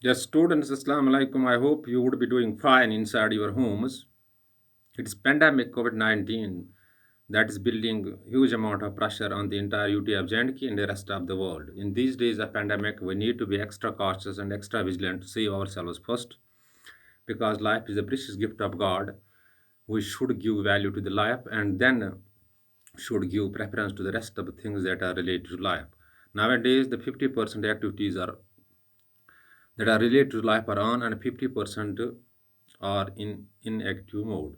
Yes, students, Assalamu alaikum. I hope you would be doing fine inside your homes. It's pandemic COVID-19 that is building huge amount of pressure on the entire UT of J&K and the rest of the world. In these days of pandemic, we need to be extra cautious and extra vigilant to save ourselves first because life is a precious gift of God. We should give value to the life and then should give preference to the rest of the things that are related to life. Nowadays, the 50% activities are that are related to life are on and 50% are in inactive mode.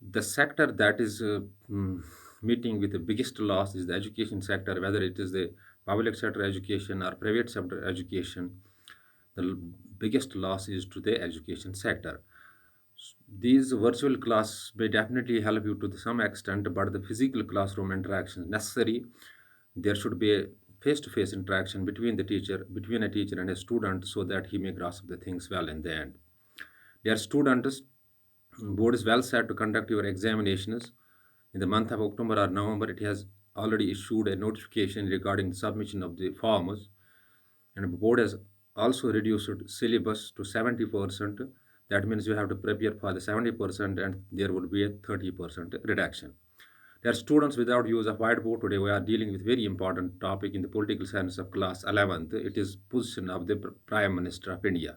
The sector that is meeting with the biggest loss is the education sector, whether it is the public sector education or private sector education. The biggest loss is to the education sector. These virtual class may definitely help you to some extent, but the physical classroom interaction is necessary. There should be a face-to-face interaction between a teacher and a student, so that he may grasp the things well in the end. Dear students, board is well set to conduct your examinations in the month of October or November. It has already issued a notification regarding submission of the forms, and the board has also reduced syllabus to 70%. That means you have to prepare for the 70% and there will be a 30% reduction. There are students without use of whiteboard. Today we are dealing with very important topic in the political science of class 11th. It is position of the Prime Minister of India.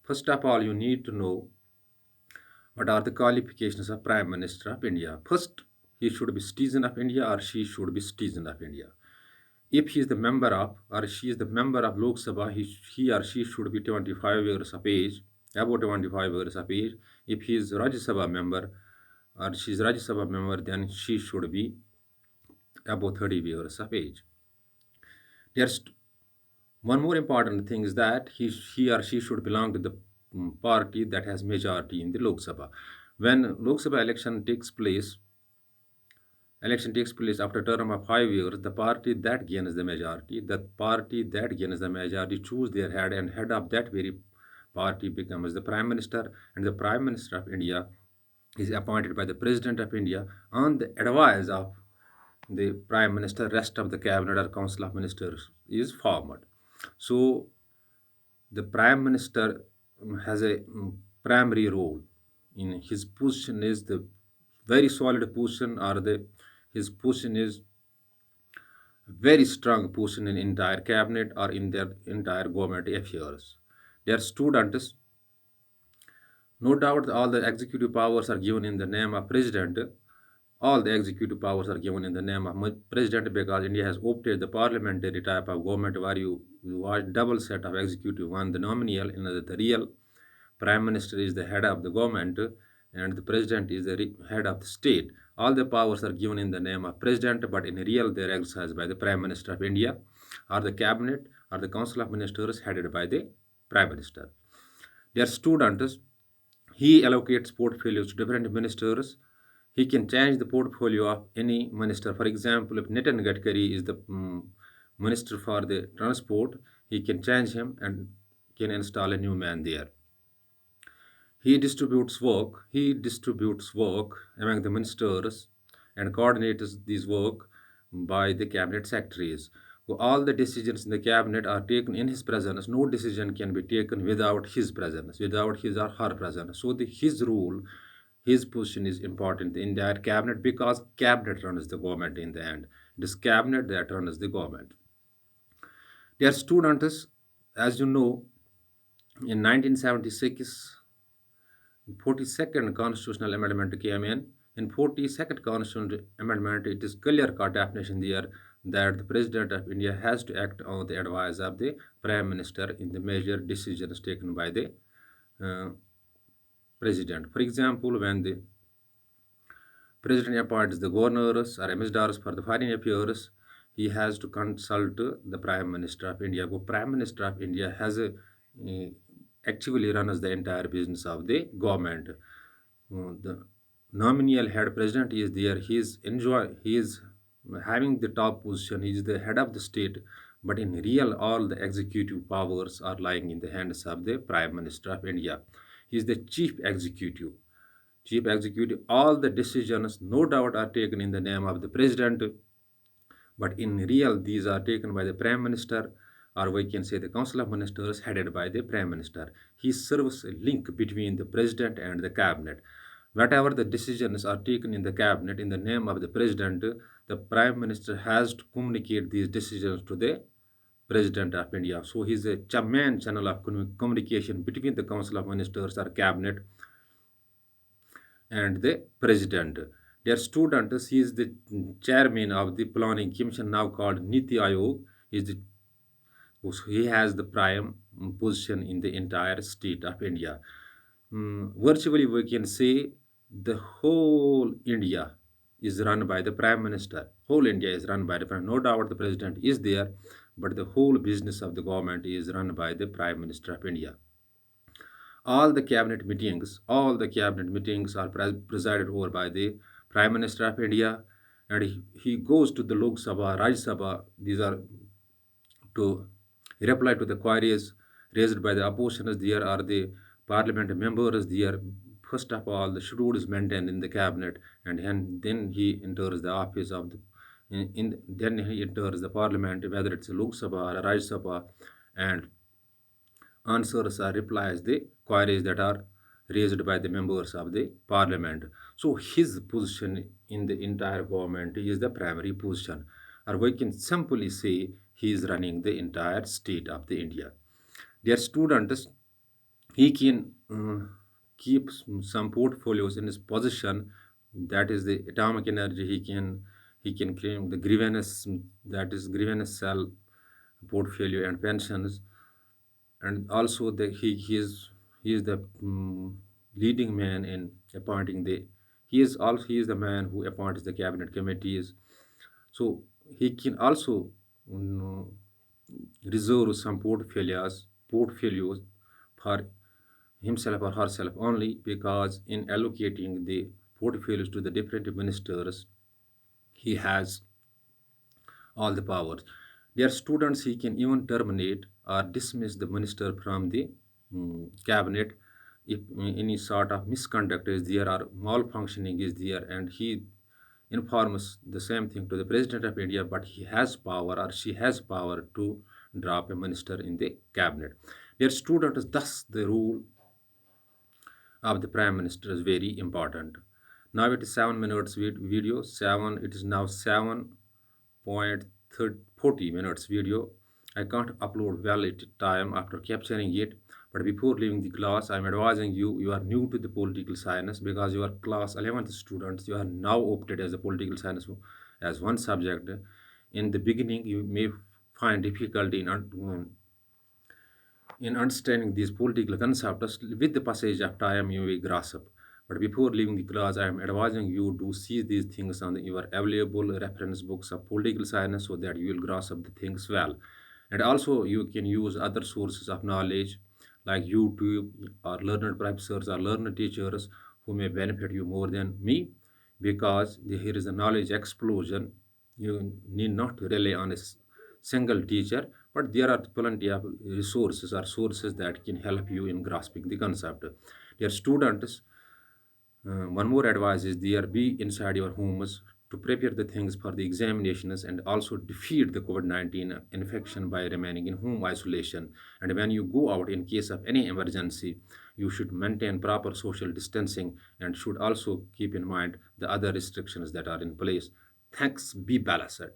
First of all, you need to know what are the qualifications of Prime Minister of India. First, he should be citizen of India or she should be citizen of India. If he is the member of or she is the member of Lok Sabha, he or she should be 25 years of age, about 25 years of age. If he is Rajya Sabha member or she is Rajya Sabha member, then she should be above 30 years of age. There's one more important thing is that he or she should belong to the party that has majority in the Lok Sabha. When Lok Sabha election takes place after a term of 5 years, the party that gains the majority choose their head, and head of that very party becomes the Prime Minister, and the Prime Minister of India is appointed by the President of India on the advice of the Prime Minister. Rest of the cabinet or council of ministers is formed. So the Prime Minister has a primary role in his position is the very solid position, or the his position is very strong position in entire cabinet or in their entire government affairs. Their students, no doubt, all the executive powers are given in the name of president. All the executive powers are given in the name of president, because India has opted the parliamentary type of government where you watch double set of executive, one the nominal, another the real. Prime Minister is the head of the government and the President is the head of the state. All the powers are given in the name of President, but in real they are exercised by the Prime Minister of India, or the Cabinet, or the Council of Ministers headed by the Prime Minister. Their students, he allocates portfolios to different ministers. He can change the portfolio of any minister. For example, if Nitin Gadkari is the minister for the transport, he can change him and can install a new man there. He distributes work among the ministers and coordinates this work by the cabinet secretaries. So all the decisions in the cabinet are taken in his presence. No decision can be taken without his presence, without his or her presence. So his rule, his position is important in their cabinet, because cabinet runs the government in the end. It is cabinet that runs the government. Dear students, as you know, in 1976, 42nd constitutional amendment came in. In 42nd constitutional amendment, it is clear cut definition there that the President of India has to act on the advice of the Prime Minister in the major decisions taken by the uh, President. For example, when the President appoints the governors or ambassadors for the foreign affairs, he has to consult the Prime Minister of India. The Prime Minister of India has actually runs the entire business of the government. The nominal head president is there. He is having the top position. He is the head of the state, but in real, all the executive powers are lying in the hands of the Prime Minister of India. He is the chief executive. Chief executive, all the decisions, no doubt, are taken in the name of the president, but in real, these are taken by the Prime Minister. or we can say the Council of Ministers headed by the Prime Minister. He serves a link between the President and the Cabinet. Whatever the decisions are taken in the Cabinet in the name of the President, the Prime Minister has to communicate these decisions to the President of India. So he's a main channel of communication between the Council of Ministers or Cabinet and the President. Their student, he is the chairman of the planning commission now called Niti Ayog. He has the prime position in the entire state of India. Virtually, we can say the whole India is run by the Prime Minister. Whole India is run by the Prime. No doubt the President is there, but the whole business of the government is run by the Prime Minister of India. All the cabinet meetings are presided over by the Prime Minister of India, and he goes to the Lok Sabha, Rajya Sabha. These are to reply to the queries raised by the oppositions. There are the parliament members there. First of all, the schedule is maintained in the cabinet, and then he enters the office of the then he enters the parliament, whether it's a Lok Sabha or a Rajya Sabha, and answers or replies the queries that are raised by the members of the parliament. So his position in the entire government is the primary position, or we can simply say he is running the entire state of the India. Dear students, he can keep some portfolios in his possession. That is the atomic energy. He can claim the grievance, that is grievance cell portfolio and pensions, and also he is the leading man in appointing the he is the man who appoints the cabinet committees. So he can also mm, reserve some portfolios for himself or herself only, because in allocating the portfolios to the different ministers, he has all the powers. Their students, he can even terminate or dismiss the minister from the cabinet if any sort of misconduct is there or malfunctioning is there, and he informs the same thing to the President of India, but he has power or she has power to drop a minister in the cabinet. Their students, thus the rule of the Prime Minister is very important. Now it is 7 minutes video. It is now 7.40 minutes video. I can't upload well at time after capturing it. But before leaving the class, I am advising you, you are new to the political science, because you are class 11th students. You are now opted as a political science as one subject. In the beginning, you may find difficulty in understanding these political concepts. With the passage of time, you will grasp. But before leaving the class, I am advising you to see these things on your available reference books of political science, so that you will grasp the things well. And also, you can use other sources of knowledge like YouTube or learned professors or learned teachers who may benefit you more than me, because here is a knowledge explosion. You need not rely on a single teacher, but there are plenty of resources or sources that can help you in grasping the concept. Dear students, one more advice is there: be inside your homes to prepare the things for the examinations, and also defeat the COVID-19 infection by remaining in home isolation. And when you go out in case of any emergency, you should maintain proper social distancing and should also keep in mind the other restrictions that are in place. Thanks. Be balanced.